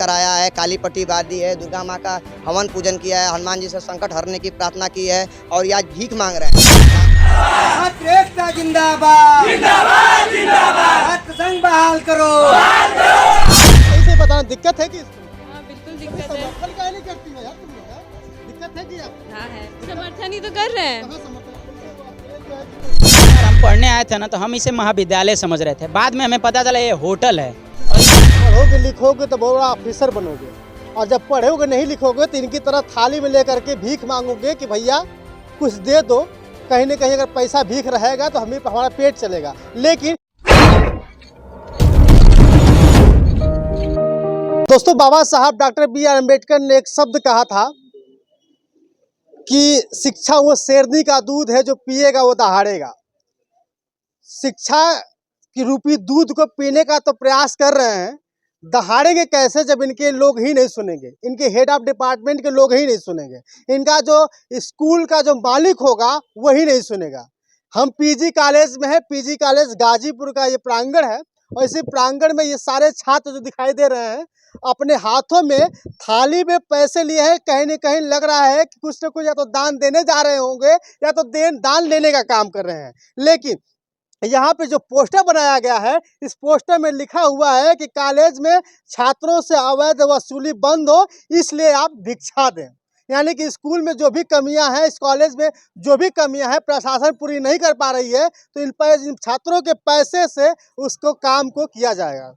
कराया है, काली पट्टी बांध दी है, दुर्गा माँ का हवन पूजन किया है, हनुमान जी से संकट हरने की प्रार्थना की है और ये आज भीख मांग रहे हैं। एकता जिंदाबाद जिंदाबाद जिंदाबाद, संघ बहाल करो। ऐसे बताना दिक्कत है कि इसको? हाँ बिल्कुल दिक्कत है। समर्थन काहे नहीं करती हो यार तुम लोग यार? दिक्कत है कि आप हाँ है, समर्थन ही तो कर रहे हैं। कहाँ समर्थन? हम पढ़ने आए थे ना तो हम इसे महाविद्यालय समझ रहे थे, बाद में हमें पता चला ये होटल है। पढ़ोगे लिखोगे तो बड़ा ऑफिसर बनोगे, और जब पढ़ोगे नहीं लिखोगे तो इनकी तरह थाली में लेकर के भीख मांगोगे कि भैया कुछ दे दो। कहीं ना कहीं अगर पैसा भीख रहेगा तो हमारा पेट चलेगा। लेकिन दोस्तों, बाबा साहब डॉक्टर B.R. अम्बेडकर ने एक शब्द कहा था कि शिक्षा वो शेरनी का दूध है जो पिएगा वो दहाड़ेगा। शिक्षा की रूपी दूध को पीने का तो प्रयास कर रहे हैं, दहाड़ेंगे कैसे जब इनके लोग ही नहीं सुनेंगे, इनके हेड ऑफ डिपार्टमेंट के लोग ही नहीं सुनेंगे, इनका जो स्कूल का जो मालिक होगा वही नहीं सुनेगा। हम पीजी कॉलेज में है, पीजी कॉलेज गाजीपुर का ये प्रांगण है, और इसी प्रांगण में ये सारे छात्र जो दिखाई दे रहे हैं अपने हाथों में थाली में पैसे लिए हैं। कहीं न कहीं लग रहा है कि कुछ न कुछ या तो दान देने जा रहे होंगे या तो दान लेने का काम कर रहे हैं। लेकिन यहाँ पे जो पोस्टर बनाया गया है, इस पोस्टर में लिखा हुआ है कि कॉलेज में छात्रों से अवैध वसूली बंद हो, इसलिए आप भिक्षा दें। यानी कि स्कूल में जो भी कमियां हैं, इस कॉलेज में जो भी कमियां हैं, प्रशासन पूरी नहीं कर पा रही है, तो इन छात्रों के पैसे से उसको काम को किया जाएगा।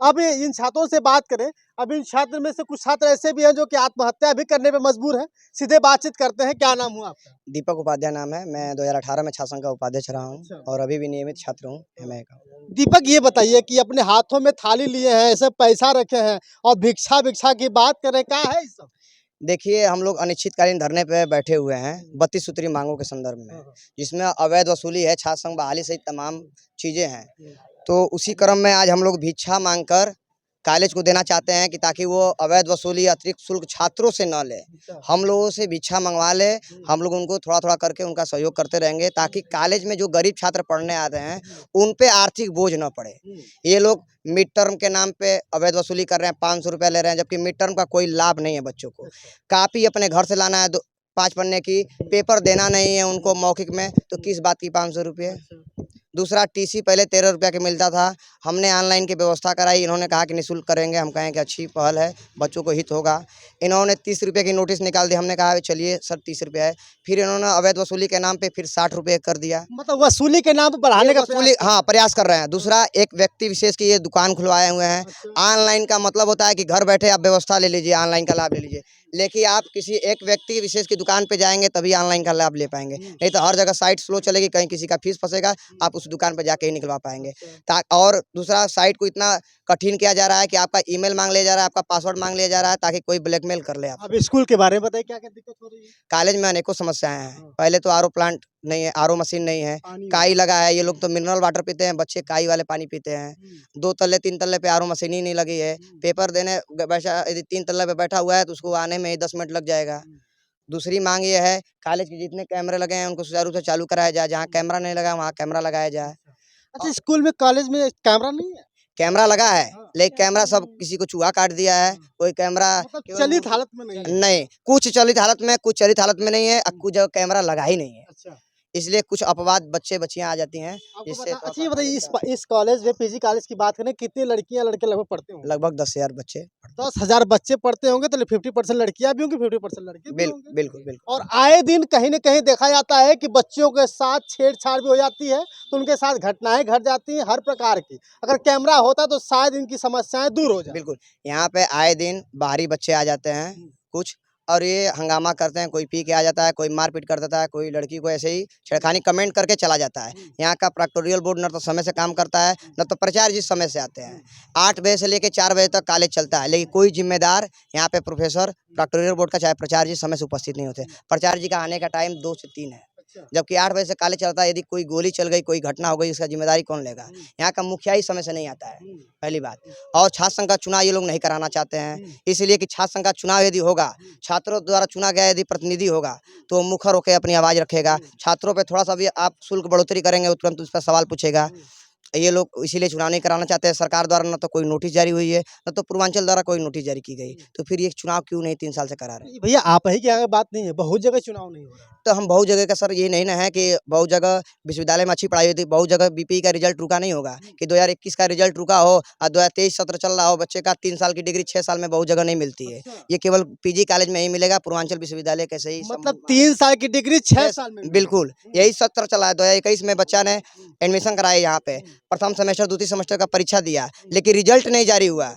अब इन छात्रों से बात करें, अब इन छात्र में से कुछ छात्र ऐसे भी हैं जो कि आत्महत्या भी करने पे मजबूर हैं। सीधे बातचीत करते हैं। क्या नाम हुआ आपका? दीपक उपाध्याय नाम है, मैं 2018 में छात्र संघ का उपाध्यक्ष रहा हूँ अच्छा। और अभी भी नियमित छात्र हूँ MA का। दीपक, ये बताइए कि अपने हाथों में थाली लिए हैं, ऐसे पैसा रखे हैं और भिक्षा की बात करें, क्या है इस सब? देखिए, हम लोग अनिश्चितकालीन धरने पे बैठे हुए हैं 32 सूत्री मांगों के संदर्भ में, जिसमें अवैध वसूली है, छात्र संघ बहाली सहित तमाम चीज़ें हैं। तो उसी क्रम में आज हम लोग भिक्षा मांगकर कॉलेज को देना चाहते हैं कि ताकि वो अवैध वसूली अतिरिक्त शुल्क छात्रों से न ले, हम लोगों से भिक्षा मंगवा ले। हम लोग उनको थोड़ा थोड़ा करके उनका सहयोग करते रहेंगे ताकि कॉलेज में जो गरीब छात्र पढ़ने आते हैं उन पे आर्थिक बोझ न पड़े। ये लोग मिड टर्म के नाम पे अवैध वसूली कर रहे हैं, 500 रुपये ले रहे हैं, जबकि मिड टर्म का कोई लाभ नहीं है बच्चों को। कापी अपने घर से लाना है 5 पन्ने की, पेपर देना नहीं है उनको मौखिक में, तो किस बात की 500 रुपये। दूसरा, TC पहले 13 रुपये का मिलता था, हमने ऑनलाइन की व्यवस्था कराई, इन्होंने कहा कि निःशुल्क करेंगे। हम कहें कि अच्छी पहल है, बच्चों को हित होगा। इन्होंने 30 रुपये की नोटिस निकाल दी, हमने कहा चलिए सर 30 रुपये है। फिर इन्होंने अवैध वसूली के नाम पे फिर 60 रुपये कर दिया। मतलब वसूली के नाम पर बढ़ाने का वसूली, हाँ, प्रयास कर रहे हैं। दूसरा, एक व्यक्ति विशेष की ये दुकान खुलवाए हुए हैं। ऑनलाइन का मतलब होता है कि घर बैठे आप व्यवस्था ले लीजिए, ऑनलाइन का लाभ ले लीजिए, लेकिन आप किसी एक व्यक्ति विशेष की दुकान पे जाएंगे तभी ऑनलाइन का लाभ ले पाएंगे, नहीं तो हर जगह साइट स्लो चलेगी, कहीं किसी का फीस फंसेगा, आप उस दुकान पे जाके ही निकलवा पाएंगे। और दूसरा, साइट को इतना कठिन किया जा रहा है कि आपका ईमेल मांग लिया जा रहा है, आपका पासवर्ड मांग लिया जा रहा है ताकि कोई ब्लैकमेल कर ले। आप अब स्कूल के बारे में बताइए, क्या क्या दिक्कत हो रही है? कॉलेज में अनेकों समस्याएं हैं। पहले तो RO प्लांट नहीं है, RO मशीन नहीं है, काई लगा है। ये लोग तो मिनरल वाटर पीते हैं, बच्चे काई वाले पानी पीते हैं। 2 तल्ले 3 तल्ले पे RO मशीन ही नहीं लगी है। पेपर देने बैठा, यदि 3 तल्ले पे बैठा हुआ है तो उसको आने में ही 10 मिनट लग जाएगा। दूसरी मांग ये है, कॉलेज के जितने कैमरे लगे हैं उनको सुचारू रूप से चालू कराया जाए, जहाँ कैमरा नहीं लगा वहाँ कैमरा लगाया जाए। अच्छा, स्कूल में कॉलेज में कैमरा नहीं है? कैमरा लगा है, लेकिन कैमरा सब किसी को चूहा काट दिया है, कोई कैमरा मतलब चलित हालत में नहीं है? नहीं, कुछ चलित हालत में, कुछ चलित हालत में नहीं है, कुछ जगह कैमरा लगा ही नहीं है। अच्छा, इसलिए कुछ अपवाद बच्चे बच्चियां आ जाती हैं, आपको जिससे बता, अच्छा ये बताइए, इस कॉलेज में पीजी कॉलेज की बात करें, कितनी लड़कियां लड़के लगभग पढ़ते होंगे? लगभग 10,000 बच्चे। 10,000 बच्चे पढ़ते होंगे, तो 50% लड़कियां भी होंगी, 50% लड़के भी होंगे। बिल्कुल बिल्कुल। और आए दिन कहीं न कहीं देखा जाता है कि बच्चों के साथ छेड़छाड़ भी हो जाती है, तो उनके साथ घटनाएं घट जाती हैं हर प्रकार की। अगर कैमरा होता तो शायद इनकी समस्याएं दूर हो जाए। बिल्कुल, यहाँ पे आए दिन बाहरी बच्चे आ जाते हैं कुछ, और ये हंगामा करते हैं, कोई पी के आ जाता है, कोई मारपीट कर देता है, कोई लड़की को ऐसे ही छेड़खानी कमेंट करके चला जाता है। यहाँ का प्रैक्टोरियल बोर्ड न तो समय से काम करता है, न तो प्राचार्य जी समय से आते हैं। 8 बजे से लेकर 4 बजे तक कॉलेज चलता है, लेकिन कोई जिम्मेदार यहाँ पे प्रोफेसर प्रैक्टोरियल बोर्ड का चाहे प्राचार्य जी समय से उपस्थित नहीं होते। प्राचार्य जी का आने का टाइम 2 से 3 है, जबकि 8 बजे से कॉलेज चलता है। यदि कोई गोली चल गई, कोई घटना हो गई, इसका जिम्मेदारी कौन लेगा? यहाँ का मुखिया ही समय से नहीं आता है, पहली बात। और छात्र संघ का चुनाव ये लोग नहीं कराना चाहते हैं, इसलिए कि छात्र संघ का चुनाव यदि होगा, छात्रों द्वारा चुना गया यदि प्रतिनिधि होगा, तो मुखर होकर अपनी आवाज़ रखेगा। छात्रों पे थोड़ा सा भी आप शुल्क बढ़ोतरी करेंगे, तुरंत उस पर सवाल पूछेगा। ये लोग इसीलिए चुनाव नहीं कराना चाहते हैं। सरकार द्वारा न तो कोई नोटिस जारी हुई है, न तो पूर्वांचल द्वारा कोई नोटिस जारी की गई। तो फिर ये चुनाव क्यों नहीं 3 साल से करा रहे हैं? भैया आप ही की आगे बात नहीं है, बहुत जगह चुनाव नहीं हो रहा है। तो हम बहुत जगह का सर ये नहीं ना है कि बहुत जगह विश्वविद्यालय में अच्छी पढ़ाई होती है, बहुत जगह बीपीई का रिजल्ट रुका नहीं होगा कि 2021 का रिजल्ट रुका हो और 2023 सत्र चल रहा हो, बच्चे का 3 साल की डिग्री 6 साल में बहुत जगह नहीं मिलती है। ये केवल पीजी कॉलेज में ही मिलेगा, पूर्वांचल विश्वविद्यालय कैसे ही मतलब 3 साल की डिग्री 6 साल में बिल्कुल यही सत्र चला है। 2021 में बच्चा ने एडमिशन कराया यहाँ पे, प्रथम सेमेस्टर द्वितीय सेमेस्टर का परीक्षा दिया, लेकिन रिजल्ट नहीं जारी हुआ।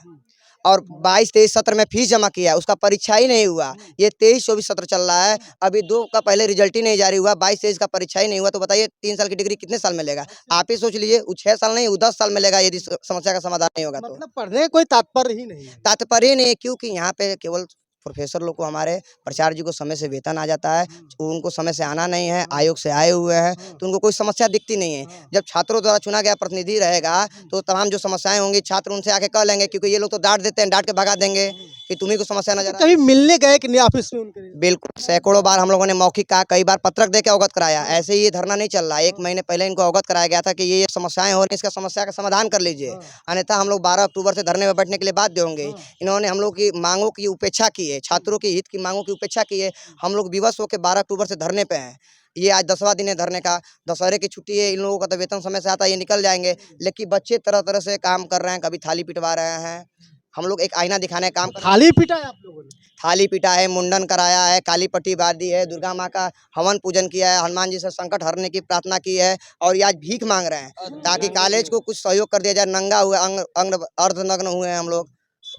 और 22-23 सत्र में फीस जमा किया, उसका परीक्षा ही नहीं हुआ। ये 23-24 सत्र चल रहा है, अभी 2 का पहले रिजल्ट ही नहीं जारी हुआ, 22-23 का परीक्षा ही नहीं हुआ। तो बताइए 3 साल की डिग्री कितने साल में लेगा? आप ही सोच लीजिए, वो 6 साल नहीं, वो 10 साल में लेगा यदि समस्या का समाधान नहीं होगा तो। मतलब पढ़ने का कोई तात्पर्य ही नहीं है। तात्पर्य नहीं है, क्योंकि यहाँ पे केवल प्रोफेसर लोग को, हमारे प्राचार्य जी को समय से वेतन आ जाता है, उनको समय से आना नहीं है, आयोग से आए हुए हैं, तो उनको कोई समस्या दिखती नहीं है। जब छात्रों द्वारा चुना गया प्रतिनिधि रहेगा तो तमाम जो समस्याएं होंगी छात्र उनसे आके कह लेंगे, क्योंकि ये लोग तो डांट देते हैं, डांट के भगा देंगे कि तुम्ही को समस्या नजर आ। कभी मिलने गए कि नहीं ऑफिस में उनके? बिल्कुल, सैकड़ों बार हम लोगों ने मौखिक कहा, कई बार पत्रक दे के अवगत कराया। ऐसे ही ये धरना नहीं चल रहा है, 1 महीने पहले इनको अवगत कराया गया था कि ये समस्याएं हो रही हैं, इसका समस्या का समाधान कर लीजिए, अन्यथा हम लोग 12 अक्टूबर से धरने में बैठने के लिए बाध्य होंगे। इन्होंने हम लोग की मांगों की उपेक्षा की है, छात्रों के हित की मांगों की उपेक्षा की है। हम लोग विवश होकर 12 अक्टूबर से धरने पे हैं। ये आज 10वां दिन है धरने का, दशहरे की छुट्टी है, इन लोगों का तो वेतन समय से आता है, ये निकल जाएंगे, लेकिन बच्चे तरह तरह से काम कर रहे हैं, कभी थाली पिटवा रहे हैं। हम लोग एक आईना दिखाने का काम कर रहे हैं। थाली पीटा है आप लोगों ने? थाली पीटा है, मुंडन कराया है, काली पट्टी बांध दी है, दुर्गा माँ का हवन पूजन किया है, हनुमान जी से संकट हरने की प्रार्थना की है, और ये आज भीख मांग रहे हैं ताकि कॉलेज को कुछ सहयोग कर दिया जाए। नंगा हुए अंग अर्धनग्न हुए हैं हम लोग।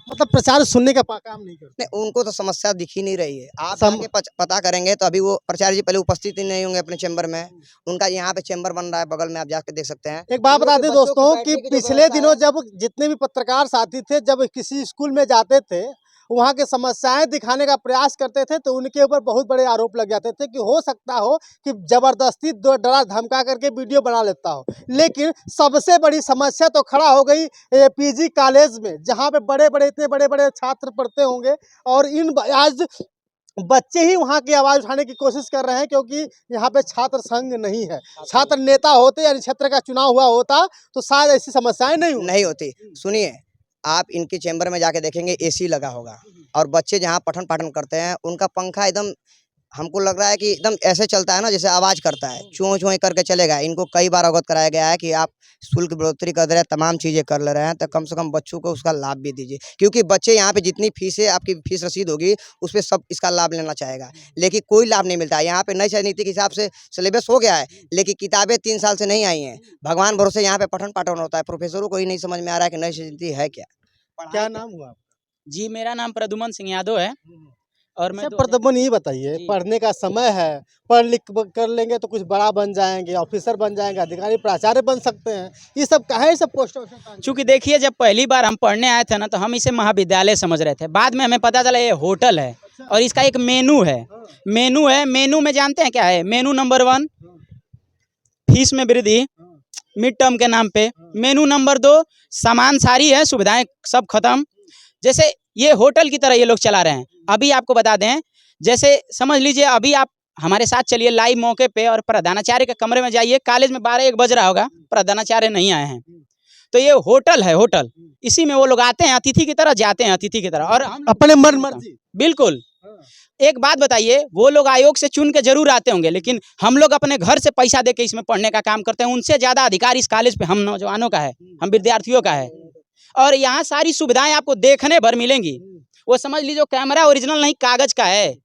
मतलब प्रचार सुनने का काम नहीं करते। नहीं, उनको तो समस्या दिख ही नहीं रही है। आप आके पता करेंगे तो अभी वो प्राचार्य जी पहले उपस्थित ही नहीं होंगे अपने चैम्बर में। उनका यहाँ पे चैम्बर बन रहा है बगल में, आप जाके देख सकते हैं। एक बात बता दें दोस्तों कि पिछले दिनों जब जितने भी पत्रकार साथी थे, जब किसी स्कूल में जाते थे, वहाँ के समस्याएं दिखाने का प्रयास करते थे, तो उनके ऊपर बहुत बड़े आरोप लग जाते थे कि हो सकता हो कि जबरदस्ती डरा धमका करके वीडियो बना लेता हो। लेकिन सबसे बड़ी समस्या तो खड़ा हो गई पीजी कॉलेज में, जहाँ पे बड़े बड़े इतने बड़े बड़े छात्र पढ़ते होंगे, और इन आज बच्चे ही वहाँ की आवाज़ उठाने की कोशिश कर रहे हैं, क्योंकि यहाँ पे छात्र संघ नहीं है। छात्र नेता होते, यानी क्षेत्र का चुनाव हुआ होता, तो शायद ऐसी समस्याएं नहीं होती। सुनिए, आप इनके चैम्बर में जाके देखेंगे एसी लगा होगा, और बच्चे जहाँ पठन पाठन करते हैं उनका पंखा एकदम, हमको लग रहा है कि एकदम ऐसे चलता है ना जैसे आवाज़ करता है, चूँ चूँ करके चलेगा। इनको कई बार अवगत कराया गया है कि आप शुल्क बढ़ोतरी कर रहे हैं, तमाम चीज़ें कर ले रहे हैं, तो कम से कम बच्चों को उसका लाभ भी दीजिए, क्योंकि बच्चे यहाँ पे जितनी फीस है, आपकी फीस रसीद होगी उस पर सब इसका लाभ लेना चाहेगा, लेकिन कोई लाभ नहीं मिलता है। यहाँ पे नई राजनीति के हिसाब से सिलेबस हो गया है, लेकिन किताबें 3 साल से नहीं आई हैं। भगवान भरोसे यहाँ पे पठन पाठन होता है, प्रोफेसरों को ही नहीं समझ में आ रहा है कि नई राजनीति है क्या। क्या नाम हुआ? जी, मेरा नाम प्रद्युमन सिंह यादव है, और मैं प्रद्युमन ये बताइए, पढ़ने का समय है, पढ़ लिख कर लेंगे तो कुछ बड़ा बन जाएंगे, ऑफिसर बन जाएंगे, अधिकारी प्राचार्य बन सकते हैं, ये सब कहे सब पोस्ट। चूँकि देखिए, जब पहली बार हम पढ़ने आए थे ना, तो हम इसे महाविद्यालय समझ रहे थे। बाद में हमें पता चला ये होटल है, और इसका एक मेनू है। मेनू में जानते हैं क्या है? मेनू नंबर 1 फीस में वृद्धि मिड टर्म के नाम पे। मेनू नंबर 2 सामान सारी है, सुविधाएं सब खत्म। जैसे ये होटल की तरह ये लोग चला रहे हैं। अभी आपको बता दें, जैसे समझ लीजिए, अभी आप हमारे साथ चलिए लाइव मौके पे, और प्रधानाचार्य के कमरे में जाइए। कॉलेज में 12-1 बज रहा होगा, प्रधानाचार्य नहीं आए हैं, तो ये होटल है। होटल इसी में वो लोग आते हैं, अतिथि की तरह जाते हैं, अतिथि की तरह, और अपने मन मर्जी। बिल्कुल। एक बात बताइए, वो लोग आयोग से चुन के जरूर आते होंगे, लेकिन हम लोग अपने घर से पैसा दे के इसमें पढ़ने का काम करते हैं। उनसे ज़्यादा अधिकार इस कॉलेज पे हम नौजवानों का है, हम विद्यार्थियों का है, और यहाँ सारी सुविधाएं आपको देखने भर मिलेंगी। वो समझ लीजिए, कैमरा ओरिजिनल नहीं, कागज का है,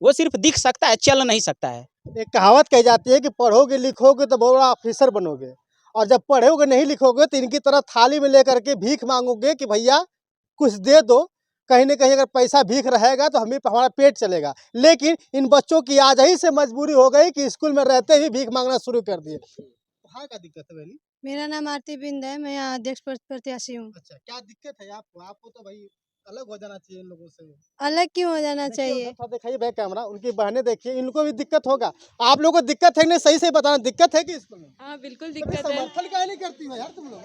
वो सिर्फ दिख सकता है, चल नहीं सकता है। एक कहावत कही जाती है कि पढ़ोगे लिखोगे तो बड़ा ऑफिसर बनोगे, और जब पढ़ोगे नहीं लिखोगे तो इनकी तरह थाली में लेकर के भीख मांगोगे कि भैया कुछ दे दो। कहीं ना कहीं अगर पैसा भीख रहेगा तो हमें हमारा पेट चलेगा। लेकिन इन बच्चों की आज ही से मजबूरी हो गई कि स्कूल में रहते ही भीख मांगना शुरू कर दिए। कहाँ का दिक्कत है बहनी? मेरा नाम आरती बिंद है, मैं यहाँ अध्यक्ष प्रत्याशी हूँ। अच्छा, क्या दिक्कत है आपको? आपको तो भाई अलग हो जाना चाहिए इन लोगों से। अलग क्यों हो जाना चाहिए? दिखाइए बैक कैमरा, उनकी बहनें देखिए, इनको भी दिक्कत होगा। आप लोगों को दिक्कत है नहीं? सही से बताना, दिक्कत है कि स्कूल में? हाँ, बिल्कुल दिक्कत है। समर्थन काहे नहीं करती हो यार तुम लोग?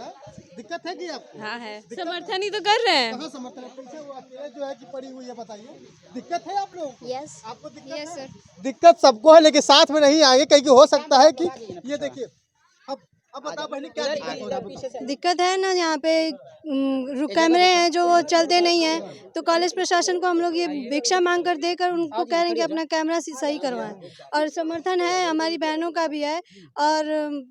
दिक्कत है कि आपको? हाँ है, समर्थन ही तो कर रहे हैं। कहाँ समर्थन है? पीछे वो अकेले जो है कि पड़ी हुई है, बताइए दिक्कत है आप लोगों को? यस, आपको दिक्कत यस है? सर। दिक्कत सबको है, लेकिन साथ में नहीं आएंगे, कहीं हो सकता है कि ये देखिए, अब अब बताओ बहनी क्या दिक्कत हो रही है? दिक्कत है ना, यहाँ पे कैमरे हैं जो वो चलते नहीं हैं, तो कॉलेज प्रशासन को हम लोग ये भिक्षा मांग कर देकर उनको कह रहे हैं कि अपना कैमरा सही करवाएं। और समर्थन है, हमारी बहनों का भी है, और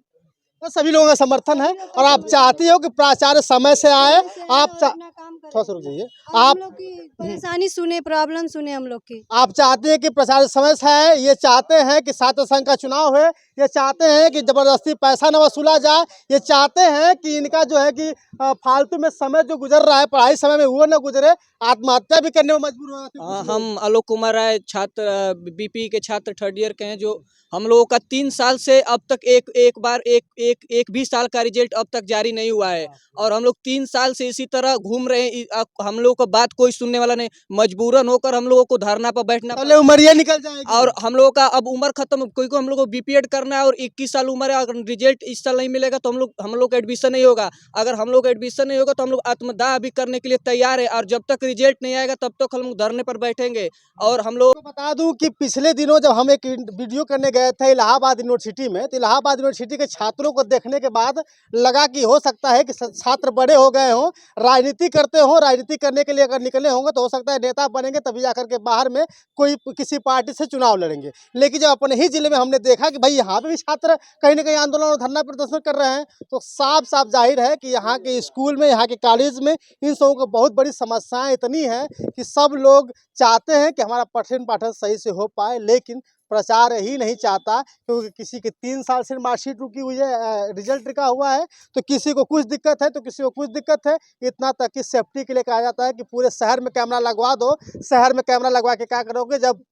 तो सभी लोगों का समर्थन है। और आप चाहती हो कि प्राचार्य समय से आए, आप अपना काम करें। थोड़ा सा रुक जाइए। और हम आप लोग की परेशानी सुने, प्रॉब्लम सुने हम लोग की। आप चाहते हैं कि प्रचार समय से है, ये चाहते हैं कि छात्र संघ का चुनाव है, ये चाहते हैं कि जबरदस्ती पैसा न वसूला जाए, ये चाहते हैं कि इनका जो है कि फालतू में समय जो गुजर रहा है पढ़ाई समय में वो न गुजरे, आत्महत्या भी करने में मजबूर हो जाते हैं। हम आलोक कुमार राय छात्र बीपी के छात्र 3rd ईयर के हैं। जो हम लोगों का 3 साल से अब तक एक भी साल का रिजल्ट अब तक जारी नहीं हुआ है, और हम लोग 3 साल से इसी तरह घूम रहे हैं। हम लोगों को बात कोई सुनने वाला नहीं, मजबूरन होकर हम लोगों को धरना पर बैठना पहले उमरिया निकल जाएगी। और हम लोगों का अब उम्र खत्म, कोई को हम लोग को बीपीएड करना है और 21 साल उम्र है। अगर रिजल्ट इस साल नहीं मिलेगा तो हम लोग का एडमिशन नहीं होगा। अगर हम लोग का एडमिशन नहीं होगा तो हम लोग आत्मदाह भी करने के लिए तैयार है, और जब तक रिजल्ट नहीं आएगा तब तक हम लोग धरने पर बैठेंगे। और हम लोग बता दूं कि पिछले दिनों जब हम एक वीडियो करने गए थे इलाहाबाद यूनिवर्सिटी में, तो इलाहाबाद यूनिवर्सिटी के छात्रों को देखने के बाद लगा कि हो सकता है कि छात्र बड़े हो गए हों, राजनीति करते हों, राजनीति करने के लिए अगर निकले होंगे तो हो सकता है नेता बनेंगे, तभी जाकर के बाहर में कोई किसी पार्टी से चुनाव लड़ेंगे। लेकिन जब अपने ही जिले में हमने देखा कि भाई यहाँ पे भी छात्र कहीं ना कहीं आंदोलन और धरना प्रदर्शन कर रहे हैं, तो साफ साफ जाहिर है कि यहाँ के स्कूल में, यहाँ के कॉलेज में इन सबों को बहुत बड़ी समस्याएं इतनी हैं कि सब लोग चाहते हैं कि हमारा पठन पाठन सही से हो पाए, लेकिन प्रचार ही नहीं चाहता, क्योंकि किसी के 3 साल से मार्कशीट रुकी हुई है, रिजल्ट रुका हुआ है, तो किसी को कुछ दिक्कत है तो किसी को कुछ दिक्कत है। इतना तक कि सेफ्टी के लिए कहा जाता है कि पूरे शहर में कैमरा लगवा दो। शहर में कैमरा लगवा के क्या करोगे जब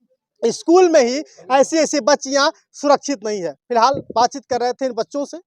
स्कूल में ही ऐसी ऐसी बच्चियां सुरक्षित नहीं है। फिलहाल बातचीत कर रहे थे इन बच्चों से।